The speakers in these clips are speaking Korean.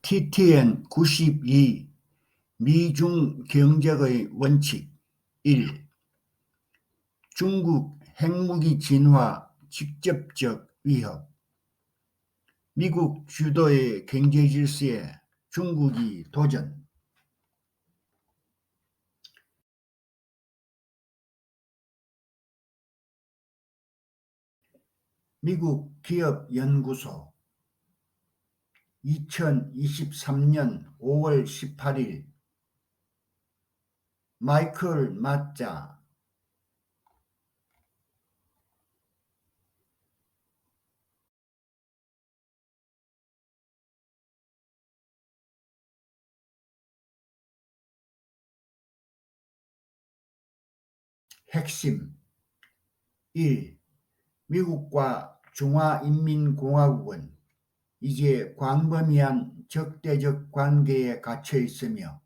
TTN 92 미중 경제의 원칙 1. 중국 핵무기 진화 직접적 위협. 미국 주도의 경제 질서에 중국이 도전. 미국 기업연구소 2023년 5월 18일 마이클 마짜 핵심 1. 미국과 중화인민공화국은 이제 광범위한 적대적 관계에 갇혀 있으며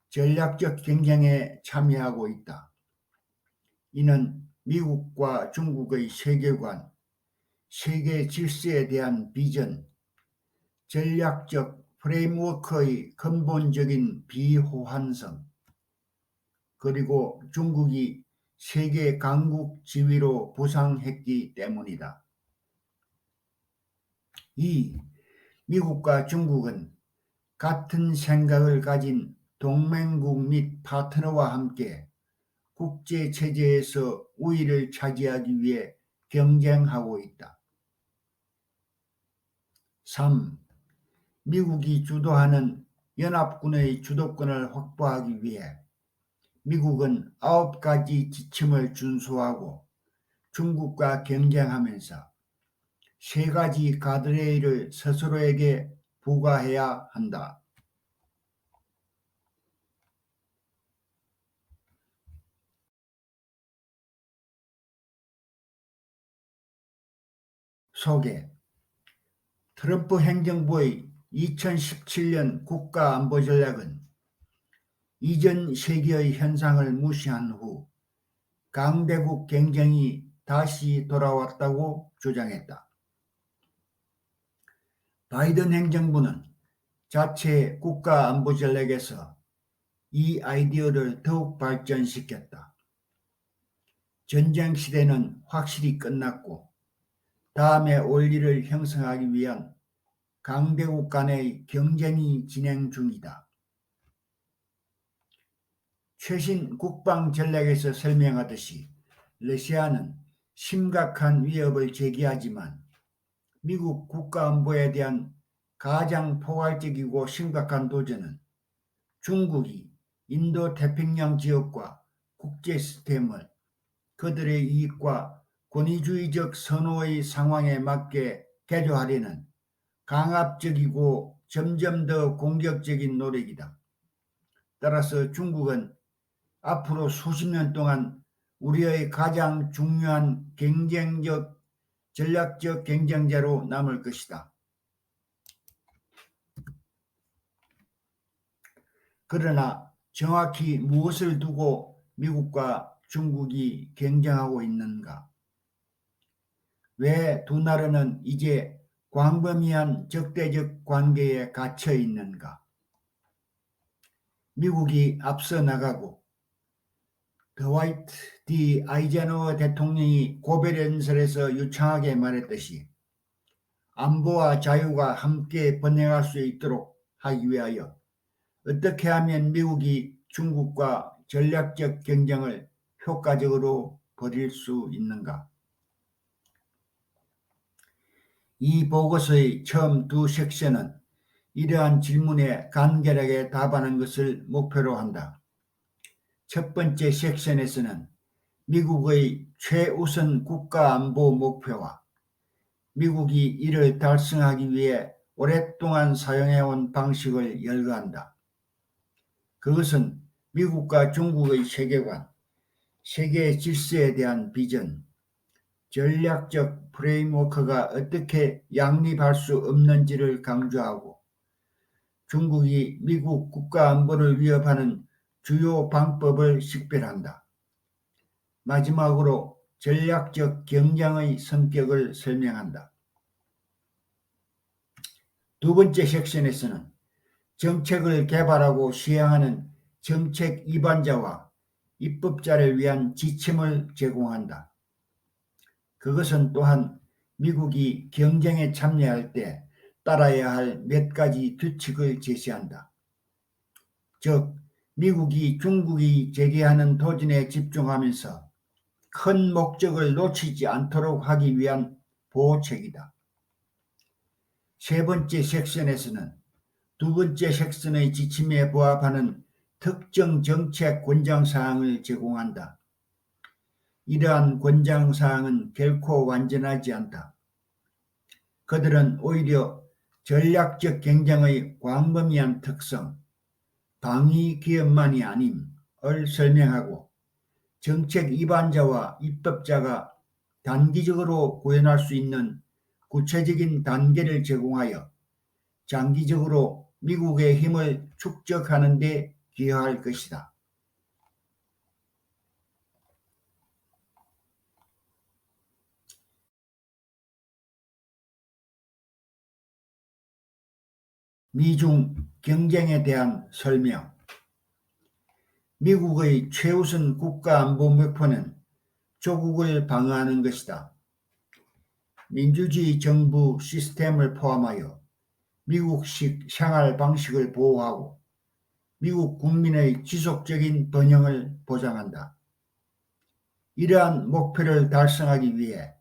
전략적 경쟁에 참여하고 있다. 이는 미국과 중국의 세계관, 세계 질서에 대한 비전, 전략적 프레임워크의 근본적인 비호환성, 그리고 중국이 세계 강국 지위로 부상했기 때문이다. 2. 미국과 중국은 같은 생각을 가진 동맹국 및 파트너와 함께 국제체제에서 우위를 차지하기 위해 경쟁하고 있다. 3. 미국이 주도하는 연합군의 주도권을 확보하기 위해 미국은 9가지 지침을 준수하고 중국과 경쟁하면서 3가지 가드레일을 스스로에게 부과해야 한다. 소개. 트럼프 행정부의 2017년 국가안보전략은 이전 세기의 현상을 무시한 후 강대국 경쟁이 다시 돌아왔다고 주장했다. 바이든 행정부는 자체 국가안보전략에서 이 아이디어를 더욱 발전시켰다. 전쟁 시대는 확실히 끝났고 다음에 원리를 형성하기 위한 강대국 간의 경쟁이 진행 중이다. 최신 국방전략에서 설명하듯이 러시아는 심각한 위협을 제기하지만 미국 국가안보에 대한 가장 포괄적이고 심각한 도전은 중국이 인도태평양 지역과 국제 시스템을 그들의 이익과 권위주의적 선호의 상황에 맞게 개조하려는 강압적이고 점점 더 공격적인 노력이다. 따라서 중국은 앞으로 수십 년 동안 우리의 가장 중요한 전략적 경쟁자로 남을 것이다. 그러나 정확히 무엇을 두고 미국과 중국이 경쟁하고 있는가? 왜 두 나라는 이제 광범위한 적대적 관계에 갇혀 있는가? 미국이 앞서 나가고 드와이트 D 아이젠허워 대통령이 고별연설에서 유창하게 말했듯이 안보와 자유가 함께 번영할 수 있도록 하기 위하여 어떻게 하면 미국이 중국과 전략적 경쟁을 효과적으로 벌일 수 있는가? 이 보고서의 처음 두 섹션은 이러한 질문에 간결하게 답하는 것을 목표로 한다. 첫 번째 섹션에서는 미국의 최우선 국가안보 목표와 미국이 이를 달성하기 위해 오랫동안 사용해온 방식을 열거한다. 그것은 미국과 중국의 세계관, 세계 질서에 대한 비전, 전략적 프레임워크가 어떻게 양립할 수 없는지를 강조하고 중국이 미국 국가안보를 위협하는 주요 방법을 식별한다. 마지막으로 전략적 경쟁의 성격을 설명한다. 두 번째 섹션에서는 정책을 개발하고 시행하는 정책 입안자와 입법자를 위한 지침을 제공한다. 그것은 또한 미국이 경쟁에 참여할 때 따라야 할 몇 가지 규칙을 제시한다. 즉, 미국이 중국이 제기하는 도전에 집중하면서 큰 목적을 놓치지 않도록 하기 위한 보호책이다. 세 번째 섹션에서는 두 번째 섹션의 지침에 부합하는 특정 정책 권장사항을 제공한다. 이러한 권장사항은 결코 완전하지 않다. 그들은 오히려 전략적 경쟁의 광범위한 특성, 방위 기업만이 아님을 설명하고 정책 입안자와 입법자가 단기적으로 구현할 수 있는 구체적인 단계를 제공하여 장기적으로 미국의 힘을 축적하는 데 기여할 것이다. 미중 경쟁에 대한 설명. 미국의 최우선 국가안보 목표는 조국을 방어하는 것이다. 민주주의 정부 시스템을 포함하여 미국식 생활 방식을 보호하고 미국 국민의 지속적인 번영을 보장한다. 이러한 목표를 달성하기 위해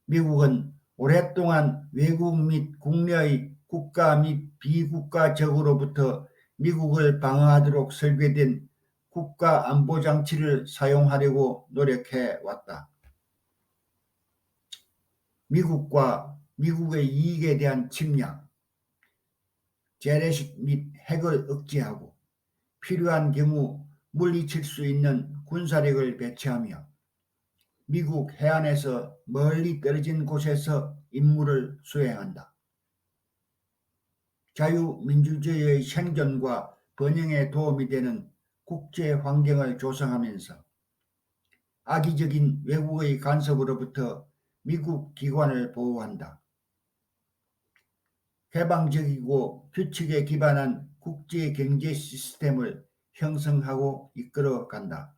미국은 오랫동안 외국 및 국내의 국가 및 비국가적으로부터 미국을 방어하도록 설계된 국가안보장치를 사용하려고 노력해 왔다. 미국과 미국의 이익에 대한 침략, 재래식 및 핵을 억제하고 필요한 경우 물리칠 수 있는 군사력을 배치하며 미국 해안에서 멀리 떨어진 곳에서 임무를 수행한다. 자유민주주의의 생존과 번영에 도움이 되는 국제 환경을 조성하면서 악의적인 외국의 간섭으로부터 미국 기관을 보호한다. 개방적이고 규칙에 기반한 국제 경제 시스템을 형성하고 이끌어 간다.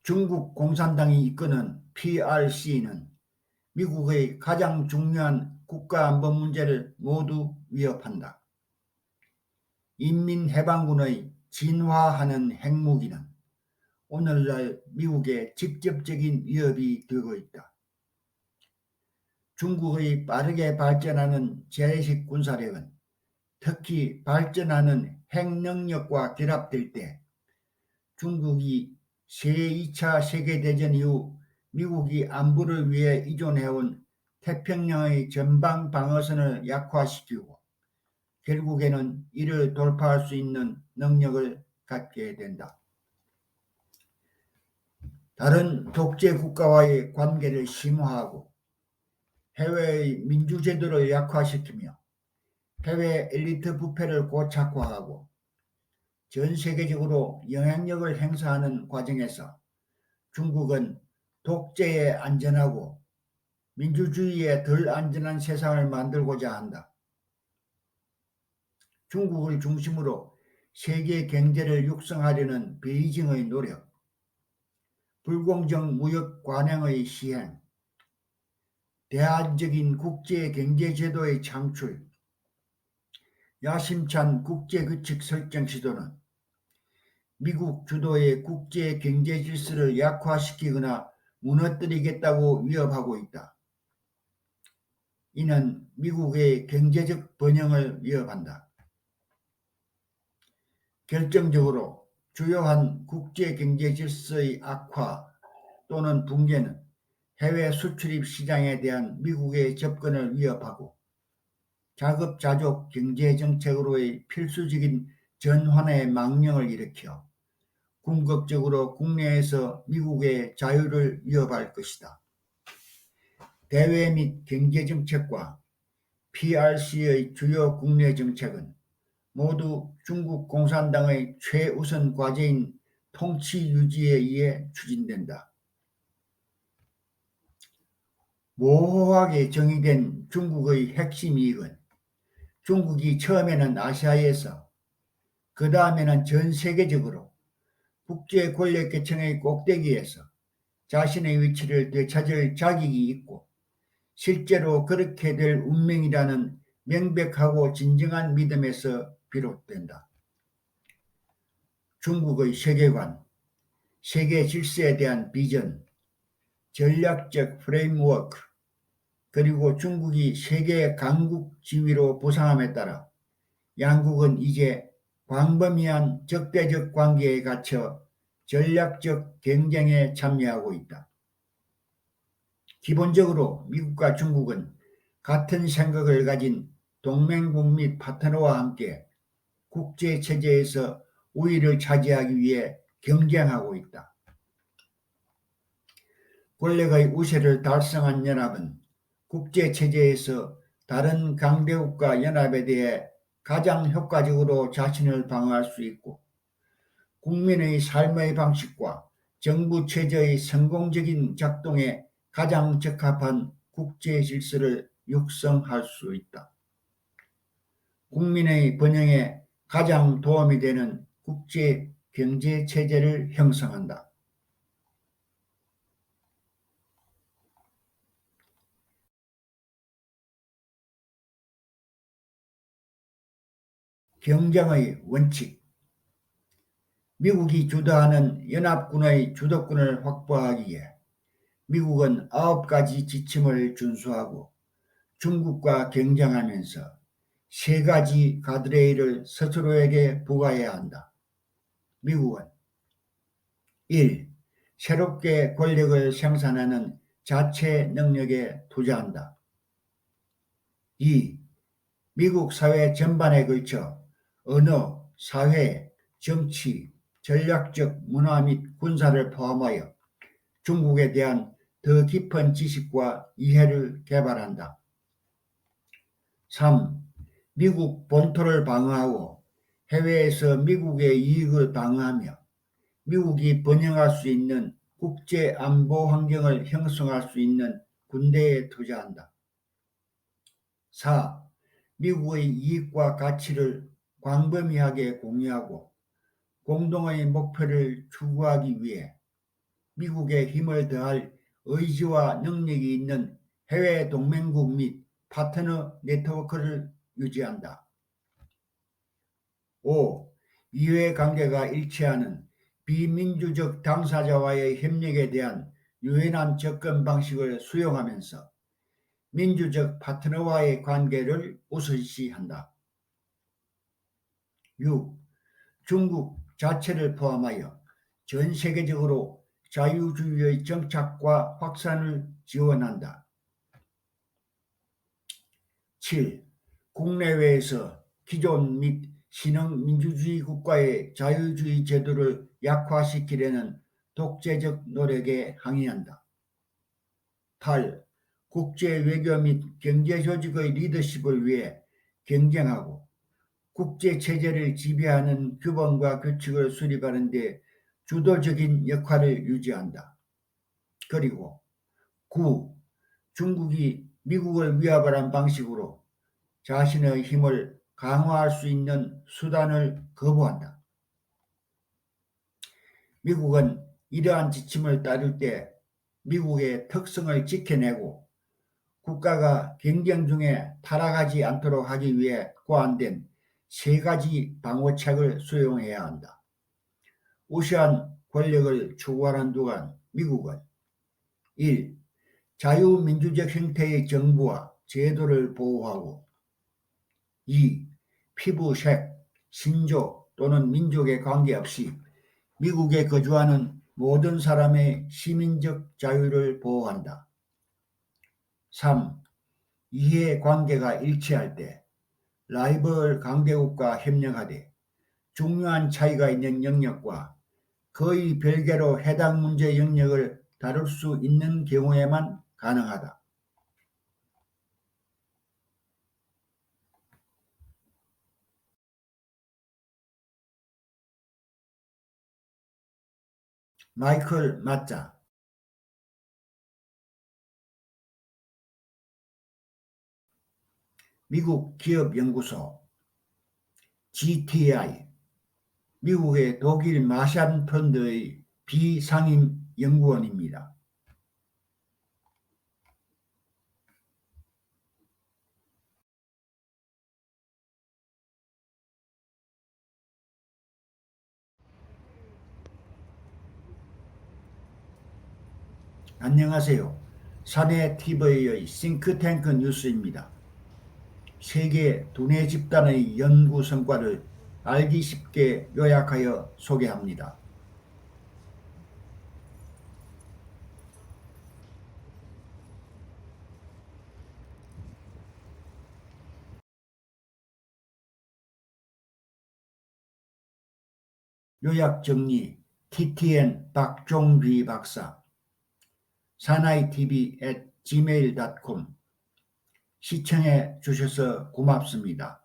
중국 공산당이 이끄는 PRC는 미국의 가장 중요한 국가안보 문제를 모두 위협한다. 인민해방군의 진화하는 핵무기는 오늘날 미국의 직접적인 위협이 되고 있다. 중국의 빠르게 발전하는 재래식 군사력은 특히 발전하는 핵능력과 결합될 때 중국이 제2차 세계대전 이후 미국이 안보를 위해 이존해온 태평양의 전방 방어선을 약화시키고 결국에는 이를 돌파할 수 있는 능력을 갖게 된다. 다른 독재 국가와의 관계를 심화하고 해외의 민주제도를 약화시키며 해외 엘리트 부패를 고착화하고 전 세계적으로 영향력을 행사하는 과정에서 중국은 독재에 안전하고 민주주의에 덜 안전한 세상을 만들고자 한다. 중국을 중심으로 세계 경제를 육성하려는 베이징의 노력, 불공정 무역 관행의 시행, 대안적인 국제 경제 제도의 창출, 야심찬 국제 규칙 설정 시도는 미국 주도의 국제 경제 질서를 약화시키거나 무너뜨리겠다고 위협하고 있다. 이는 미국의 경제적 번영을 위협한다. 결정적으로 주요한 국제 경제 질서의 악화 또는 붕괴는 해외 수출입 시장에 대한 미국의 접근을 위협하고 자급자족 경제정책으로의 필수적인 전환의 망령을 일으켜 궁극적으로 국내에서 미국의 자유를 위협할 것이다. 대외 및 경제정책과 PRC의 주요 국내 정책은 모두 중국 공산당의 최우선 과제인 통치 유지에 의해 추진된다. 모호하게 정의된 중국의 핵심 이익은 중국이 처음에는 아시아에서 그 다음에는 전 세계적으로 국제 권력계층의 꼭대기에서 자신의 위치를 되찾을 자격이 있고 실제로 그렇게 될 운명이라는 명백하고 진정한 믿음에서 비롯된다. 중국의 세계관, 세계 질서에 대한 비전, 전략적 프레임워크, 그리고 중국이 세계 강국 지위로 부상함에 따라 양국은 이제 광범위한 적대적 관계에 갇혀 전략적 경쟁에 참여하고 있다. 기본적으로 미국과 중국은 같은 생각을 가진 동맹국 및 파트너와 함께 국제체제에서 우위를 차지하기 위해 경쟁하고 있다. 권력의 우세를 달성한 연합은 국제체제에서 다른 강대국과 연합에 대해 가장 효과적으로 자신을 방어할 수 있고 국민의 삶의 방식과 정부 체제의 성공적인 작동에 가장 적합한 국제 질서를 육성할 수 있다. 국민의 번영에 가장 도움이 되는 국제 경제 체제를 형성한다. 경쟁의 원칙. 미국이 주도하는 연합군의 주도권을 확보하기에 미국은 9가지 지침을 준수하고 중국과 경쟁하면서 3가지 가드레일을 스스로에게 부과해야 한다. 미국은 1. 새롭게 권력을 생산하는 자체 능력에 투자한다. 2. 미국 사회 전반에 걸쳐 언어, 사회, 정치, 전략적 문화 및 군사를 포함하여 중국에 대한 더 깊은 지식과 이해를 개발한다. 3. 미국 본토를 방어하고 해외에서 미국의 이익을 방어하며 미국이 번영할 수 있는 국제 안보 환경을 형성할 수 있는 군대에 투자한다. 4. 미국의 이익과 가치를 광범위하게 공유하고 공동의 목표를 추구하기 위해 미국에 힘을 더할 의지와 능력이 있는 해외 동맹국 및 파트너 네트워크를 유지한다. 5. 이해관계가 일치하는 비민주적 당사자와의 협력에 대한 유연한 접근 방식을 수용하면서 민주적 파트너와의 관계를 우선시한다. 6. 중국 자체를 포함하여 전 세계적으로 자유주의의 정착과 확산을 지원한다. 7. 국내외에서 기존 및 신흥 민주주의 국가의 자유주의 제도를 약화시키려는 독재적 노력에 항의한다. 8. 국제 외교 및 경제 조직의 리더십을 위해 경쟁하고 국제 체제를 지배하는 규범과 규칙을 수립하는 데 주도적인 역할을 유지한다. 그리고 9. 중국이 미국을 위협하는 방식으로 자신의 힘을 강화할 수 있는 수단을 거부한다. 미국은 이러한 지침을 따를 때 미국의 특성을 지켜내고 국가가 경쟁 중에 타락하지 않도록 하기 위해 고안된 3가지 방어책을 수용해야 한다. 우수한 권력을 추구하는 동안 미국은 1. 자유민주적 형태의 정부와 제도를 보호하고 2. 피부색, 신조 또는 민족에 관계없이 미국에 거주하는 모든 사람의 시민적 자유를 보호한다. 3. 이해관계가 일치할 때 라이벌 강대국과 협력하되 중요한 차이가 있는 영역과 거의 별개로 해당 문제 영역을 다룰 수 있는 경우에만 가능하다. 마이클 마짜 미국 기업연구소, GTI, 미국의 독일 마샨 펀드의 비상임 연구원입니다. 안녕하세요. 사내TV의 싱크탱크 뉴스입니다. 세계 두뇌 집단의 연구 성과를 알기 쉽게 요약하여 소개합니다. 요약 정리 TTN 박종비 박사 사나이TV@gmail.com 시청해 주셔서 고맙습니다.